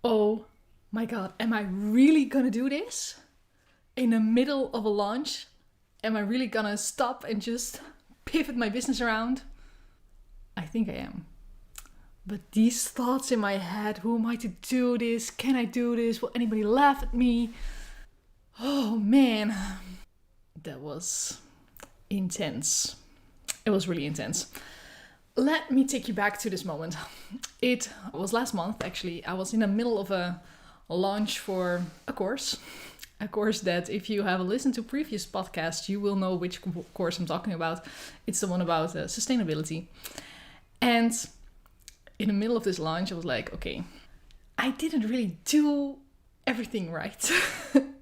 oh my God, am I really gonna do this? In the middle of a launch? Am I really gonna stop and just pivot my business around? I think I am. But these thoughts in my head, who am I to do this? Can I do this? Will anybody laugh at me? Oh man, that was intense. It was really intense. Let me take you back to this moment. It was last month, actually. I was in the middle of a launch for a course that if you have listened to previous podcasts, you will know which course I'm talking about. It's the one about sustainability. And in the middle of this launch, I was like, okay, I didn't really do everything right.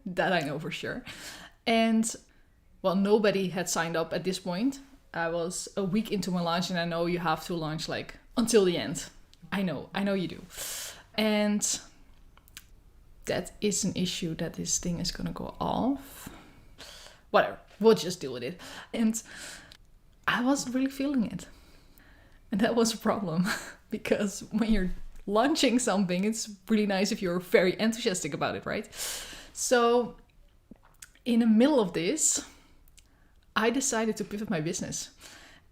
That I know for sure. And well, nobody had signed up at this point. I was a week into my launch, and I know you have to launch like until the end. I know you do. And that is an issue that this thing is gonna go off. Whatever, we'll just deal with it. And I wasn't really feeling it. And that was a problem because when you're launching something, it's really nice if you're very enthusiastic about it, right? So in the middle of this, I decided to pivot my business.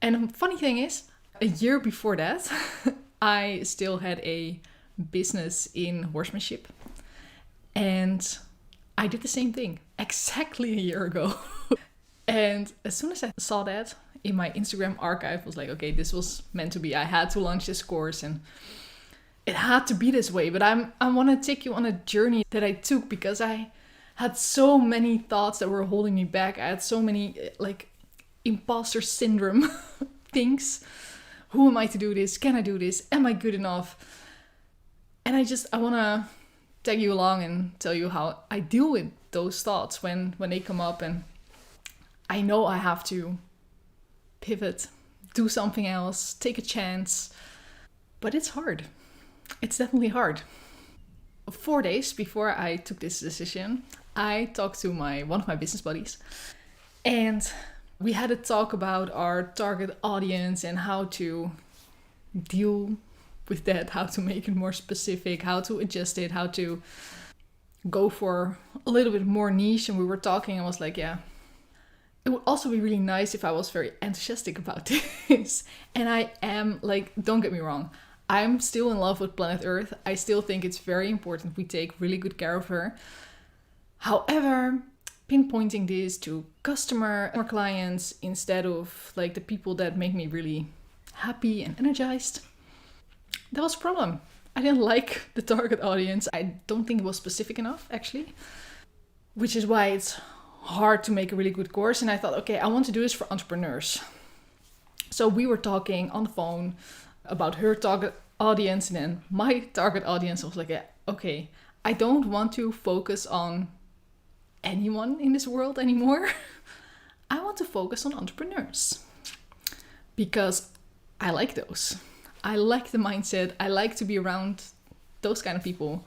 And the funny thing is, a year before that, I still had a business in horsemanship. And I did the same thing exactly a year ago. And as soon as I saw that in my Instagram archive, I was like, okay, this was meant to be. I had to launch this course and it had to be this way. But I want to take you on a journey that I took because I had so many thoughts that were holding me back. I had so many like imposter syndrome things. Who am I to do this? Can I do this? Am I good enough? And I want to tag you along and tell you how I deal with those thoughts when they come up. And I know I have to pivot, do something else, take a chance. But it's hard. It's definitely hard. 4 days before I took this decision, I talked to one of my business buddies, and we had a talk about our target audience and how to deal with that, how to make it more specific, how to adjust it, how to go for a little bit more niche. And we were talking, I was like, yeah, it would also be really nice if I was very enthusiastic about this. And I am, like, don't get me wrong, I'm still in love with planet Earth. I still think it's very important we take really good care of her. However, pinpointing this to customer or clients instead of like the people that make me really happy and energized, that was a problem. I didn't like the target audience. I don't think it was specific enough, actually, which is why it's hard to make a really good course. And I thought, okay, I want to do this for entrepreneurs. So we were talking on the phone about her target audience and then my target audience. I was like, yeah, okay, I don't want to focus on anyone in this world anymore. I want to focus on entrepreneurs because I like those. I like the mindset. I like to be around those kind of people.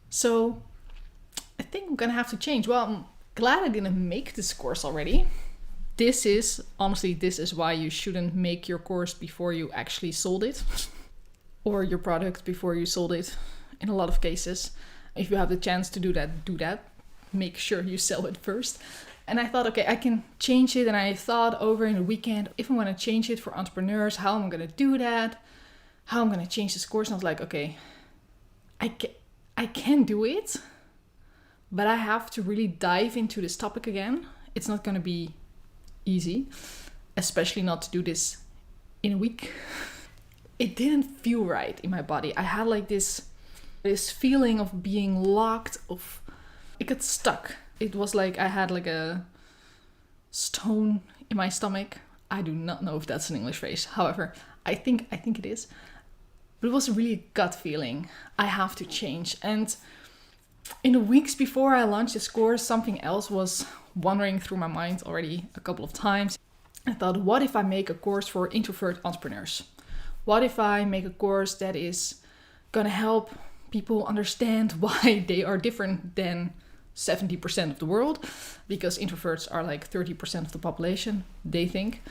So I think I'm gonna have to change. Well, I'm glad I didn't make this course already. This is why you shouldn't make your course before you actually sold it or your product before you sold it. In a lot of cases, if you have the chance to do that. Make sure you sell it first. And I thought, okay, I can change it. And I thought over in the weekend, if I'm going to change it for entrepreneurs, how am I going to do that? How I'm going to change this course? And I was like, okay, I can do it, but I have to really dive into this topic again. It's not going to be easy, especially not to do this in a week. It didn't feel right in my body. I had like this feeling of being locked, it got stuck. It was like I had like a stone in my stomach. I do not know if that's an English phrase. However, I think it is. But it was a really gut feeling. I have to change. And in the weeks before I launched this course, something else was wandering through my mind already a couple of times. I thought, what if I make a course for introvert entrepreneurs? What if I make a course that is gonna help people understand why they are different than 70% of the world, because introverts are like 30% of the population, they think.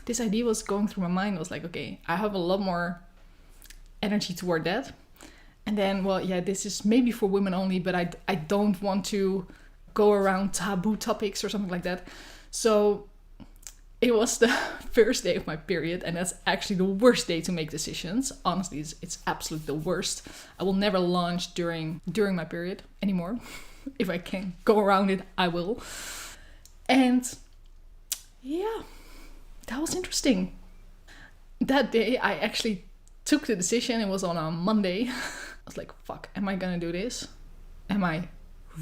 This idea was going through my mind. I was like, okay, I have a lot more energy toward that. And then, well, yeah, this is maybe for women only, but I don't want to go around taboo topics or something like that. So it was the first day of my period, and that's actually the worst day to make decisions. Honestly, it's absolutely the worst. I will never launch during my period anymore. If I can go around it, I will. And yeah, that was interesting. That day, I actually took the decision. It was on a Monday. I was like, fuck, am I gonna do this? Am I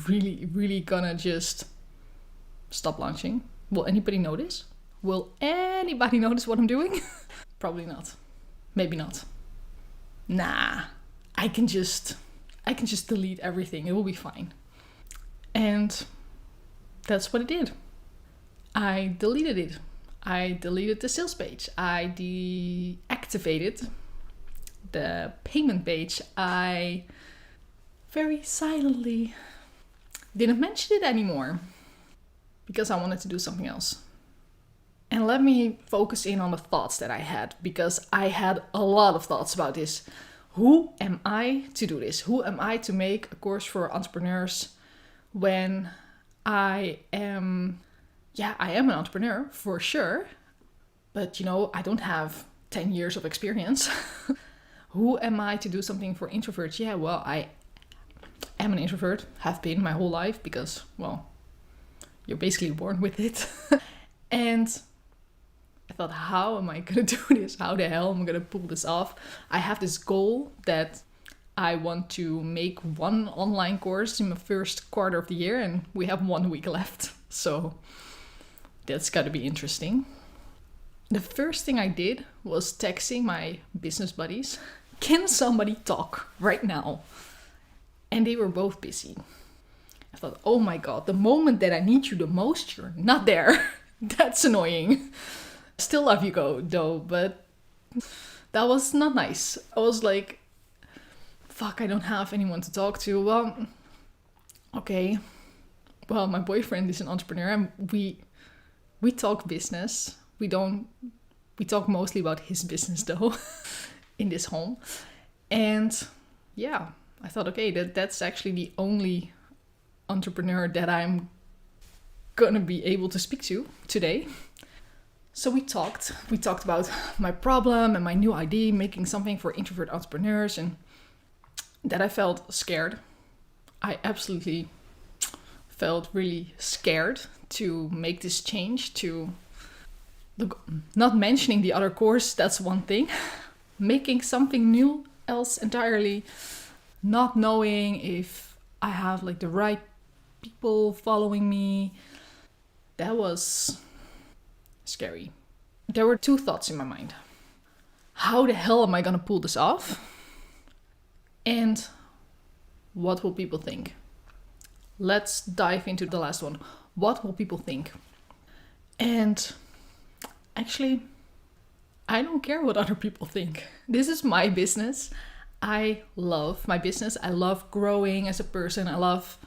really, really gonna just stop launching? Will anybody notice? Will anybody notice what I'm doing? Probably not. Maybe not. Nah, I can just delete everything. It will be fine. And that's what I did. I deleted it. I deleted the sales page. I deactivated the payment page. I very silently didn't mention it anymore because I wanted to do something else. And let me focus in on the thoughts that I had, because I had a lot of thoughts about this. Who am I to do this? Who am I to make a course for entrepreneurs when I am an entrepreneur for sure, but I don't have 10 years of experience. Who am I to do something for introverts? Yeah, well, I am an introvert, have been my whole life, because, well, you're basically born with it. And I thought, how am I going to do this? How the hell am I going to pull this off? I have this goal that I want to make one online course in the first quarter of the year, and we have 1 week left. So that's got to be interesting. The first thing I did was texting my business buddies, can somebody talk right now? And they were both busy. I thought, oh my God, the moment that I need you the most, you're not there. That's annoying. Still love you though, but that was not nice. I was like, fuck, I don't have anyone to talk to. Well, okay. Well, my boyfriend is an entrepreneur, and we talk business. We talk mostly about his business though in this home. And yeah, I thought, okay, that's actually the only entrepreneur that I'm gonna be able to speak to today. So we talked about my problem and my new idea, making something for introvert entrepreneurs, and that I felt scared. I absolutely felt really scared to make this change, to look, not mentioning the other course, that's one thing. Making something new else entirely, not knowing if I have like the right people following me. That was scary. There were two thoughts in my mind. How the hell am I gonna pull this off? And what will people think? Let's dive into the last one. What will people think? And actually, I don't care what other people think. This is my business. I love my business. I love growing as a person. I love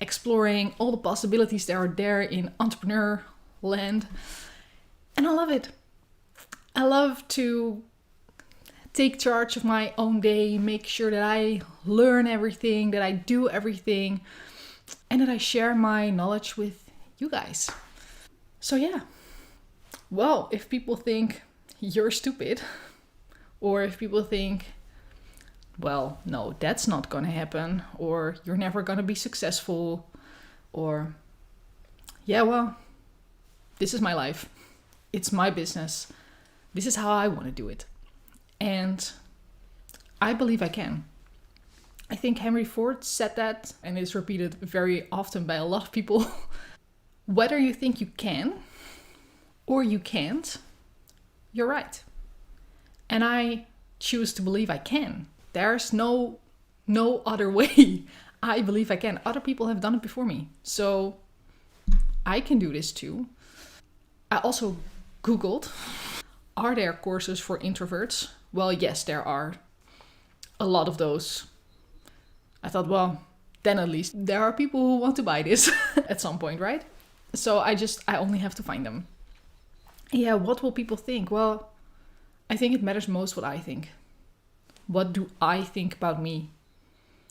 exploring all the possibilities that are there in entrepreneur land. And I love it. I love to take charge of my own day, make sure that I learn everything, that I do everything, and that I share my knowledge with you guys. So yeah. Well, if people think you're stupid, or if people think, well, no, that's not gonna happen, or you're never gonna be successful, or yeah, well, this is my life. It's my business. This is how I want to do it. And I believe I can. I think Henry Ford said that, and it's repeated very often by a lot of people. Whether you think you can or you can't, you're right. And I choose to believe I can. There's no other way. I believe I can. Other people have done it before me. So I can do this too. I also Googled, are there courses for introverts? Well, yes, there are a lot of those. I thought, well, then at least there are people who want to buy this at some point, right? So I only have to find them. Yeah, what will people think? Well, I think it matters most what I think. What do I think about me?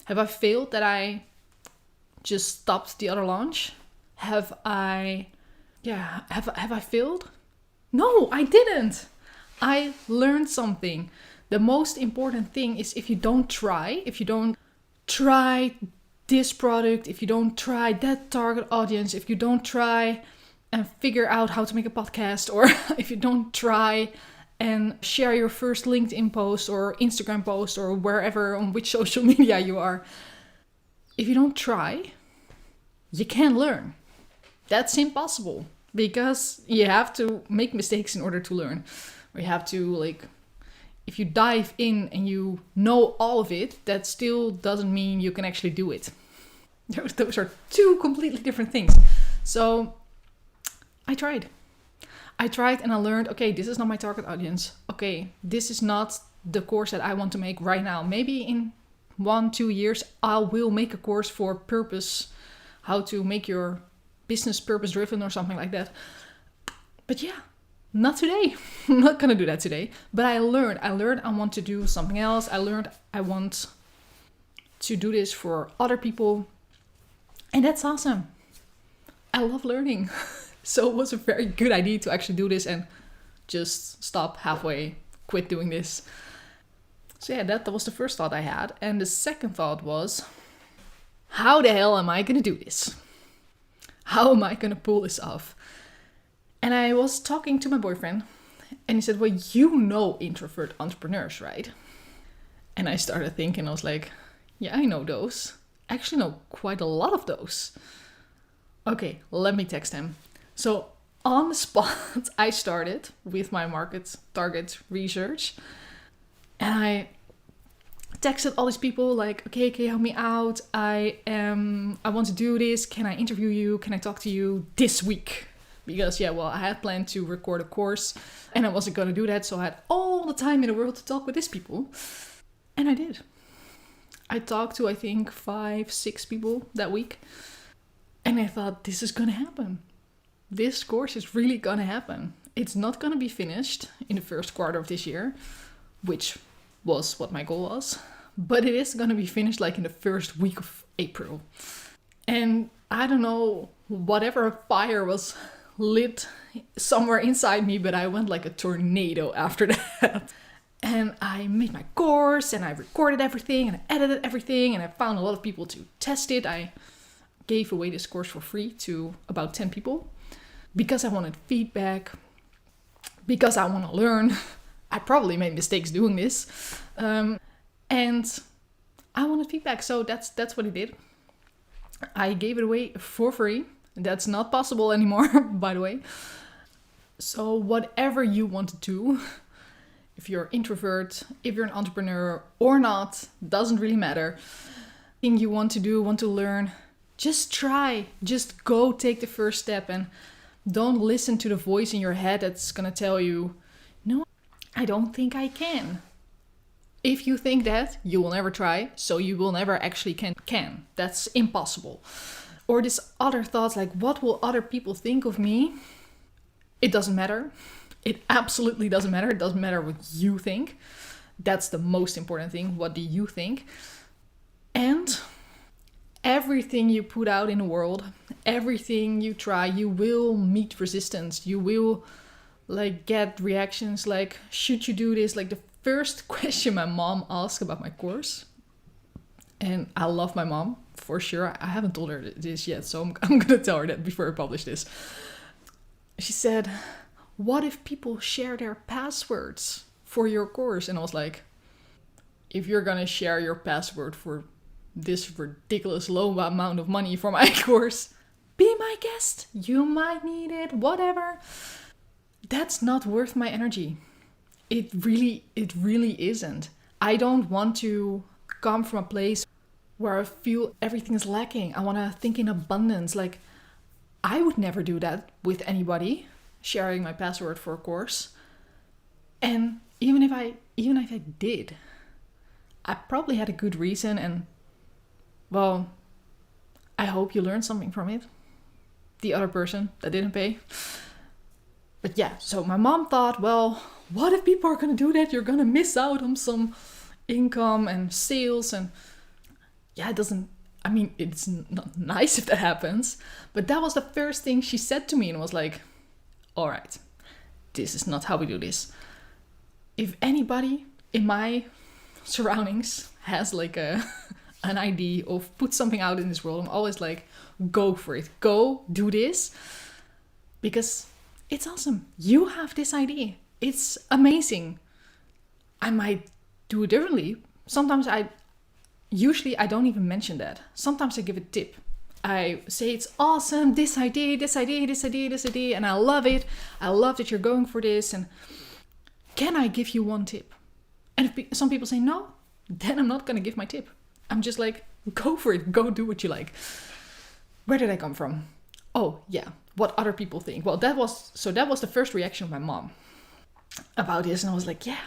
Have I failed that I just stopped the other launch? Have I failed? No, I didn't. I learned something. The most important thing is if you don't try this product, if you don't try that target audience, if you don't try and figure out how to make a podcast, or if you don't try and share your first LinkedIn post or Instagram post or wherever, on which social media you are, if you don't try, you can't learn. That's impossible, because you have to make mistakes in order to learn. Or you have to, if you dive in and you know all of it, that still doesn't mean you can actually do it. Those are two completely different things. So I tried and I learned, okay, this is not my target audience. Okay, this is not the course that I want to make right now. Maybe in 1-2 years, I will make a course for purpose, how to make your business purpose driven or something like that. But yeah, not today. I'm not gonna do that today. But I learned I want to do something else. I learned I want to do this for other people. And that's awesome. I love learning. So it was a very good idea to actually do this and just stop halfway, quit doing this. So yeah, that was the first thought I had. And the second thought was, how the hell am I gonna do this? How am I gonna pull this off? And I was talking to my boyfriend and he said, well, you know introvert entrepreneurs, right? And I started thinking, I was like, yeah, I know those. I actually know quite a lot of those. Okay, let me text him. So on the spot, I started with my market target research. And I texted all these people like, okay, can you help me out? I want to do this. Can I interview you? Can I talk to you this week? Because I had planned to record a course and I wasn't going to do that. So I had all the time in the world to talk with these people. And I did. I talked to, I think, 5-6 people that week. And I thought, this is going to happen. This course is really going to happen. It's not going to be finished in the first quarter of this year, which was what my goal was. But it is going to be finished in the first week of April. And I don't know, whatever fire was lit somewhere inside me, but I went like a tornado after that. And I made my course and I recorded everything and I edited everything and I found a lot of people to test it. I gave away this course for free to about 10 people because I wanted feedback, because I want to learn. I probably made mistakes doing this. And I wanted feedback. So that's what I did. I gave it away for free. That's not possible anymore, by the way. So whatever you want to do, if you're an introvert, if you're an entrepreneur or not, doesn't really matter. Thing you want to do, want to learn, just try. Just go take the first step and don't listen to the voice in your head that's going to tell you, no, I don't think I can. If you think that, you will never try, so you will never actually can. That's impossible. Or this other thoughts like, what will other people think of me? It doesn't matter. It absolutely doesn't matter. It doesn't matter what you think. That's the most important thing. What do you think? And everything you put out in the world, everything you try, you will meet resistance. You will get reactions like, should you do this? The first question my mom asked about my course, and I love my mom for sure. I haven't told her this yet, so I'm going to tell her that before I publish this. She said, what if people share their passwords for your course? And I was like, if you're going to share your password for this ridiculous low amount of money for my course, be my guest. You might need it, whatever. That's not worth my energy. It really isn't. I don't want to come from a place where I feel everything is lacking. I want to think in abundance. I would never do that with anybody, sharing my password for a course. And even if I did, I probably had a good reason, and well, I hope you learned something from it. The other person that didn't pay. But yeah, so my mom thought, well, what if people are going to do that? You're going to miss out on some income and sales. And yeah, it doesn't, I mean, it's not nice if that happens, but that was the first thing she said to me, and was like, all right, this is not how we do this. If anybody in my surroundings has like an idea of put something out in this world, I'm always like, go for it, go do this, because it's awesome. You have this idea, it's amazing. I might do it differently. Sometimes usually I don't even mention that. Sometimes I give a tip. I say it's awesome, this idea, and I love it. I love that you're going for this, and can I give you one tip? And if some people say no, then I'm not going to give my tip. I'm just like, go for it, go do what you like. Where did I come from? Oh yeah, what other people think. Well, that was the first reaction of my mom about this, and I was like, yeah,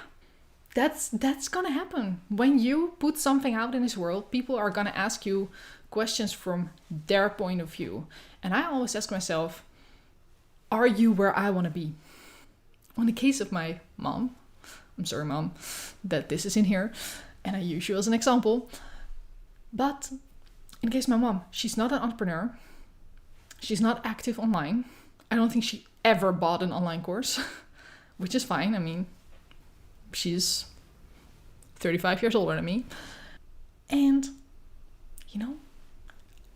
that's gonna happen. When you put something out in this world, people are gonna ask you questions from their point of view. And I always ask myself, are you where I want to be? On the case of my mom, I'm sorry, Mom, that this is in here, and I use you as an example. But in case of my mom, she's not an entrepreneur. She's not active online. I don't think she ever bought an online course, which is fine. I mean, she's 35 years older than me. And,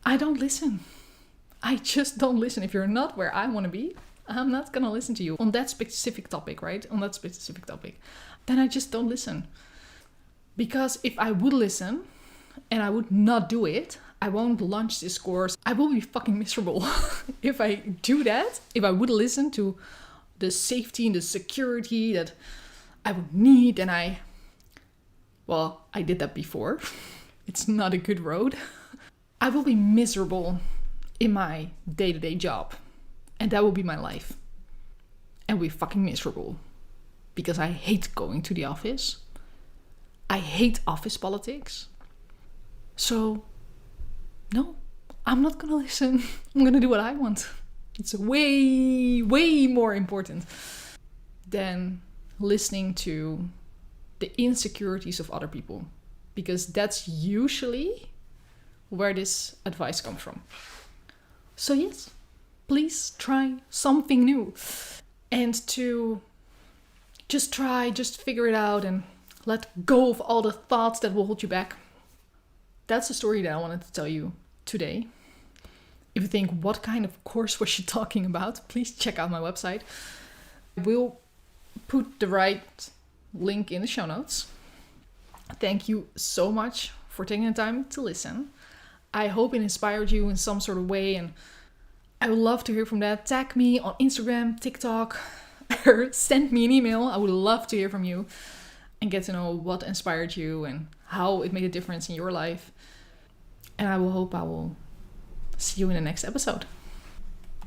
I don't listen. I just don't listen. If you're not where I want to be, I'm not going to listen to you on that specific topic, right? On that specific topic. Then I just don't listen. Because if I would listen and I would not do it, I won't launch this course. I will be fucking miserable. If I do that, if I would listen to the safety and the security that I would need, and I did that before. It's not a good road. I will be miserable in my day-to-day job. And that will be my life. And we're fucking miserable. Because I hate going to the office. I hate office politics. So, no, I'm not gonna listen. I'm gonna do what I want. It's way, way more important than listening to the insecurities of other people. Because that's usually where this advice comes from. So yes, please try something new. And to just figure it out and let go of all the thoughts that will hold you back. That's the story that I wanted to tell you today. If you think, what kind of course was she talking about? Please check out my website. I will put the right link in the show notes. Thank you so much for taking the time to listen. I hope it inspired you in some sort of way, and I would love to hear from that. Tag me on Instagram, TikTok, or send me an email. I would love to hear from you and get to know what inspired you and how it made a difference in your life. And I will hope I will see you in the next episode.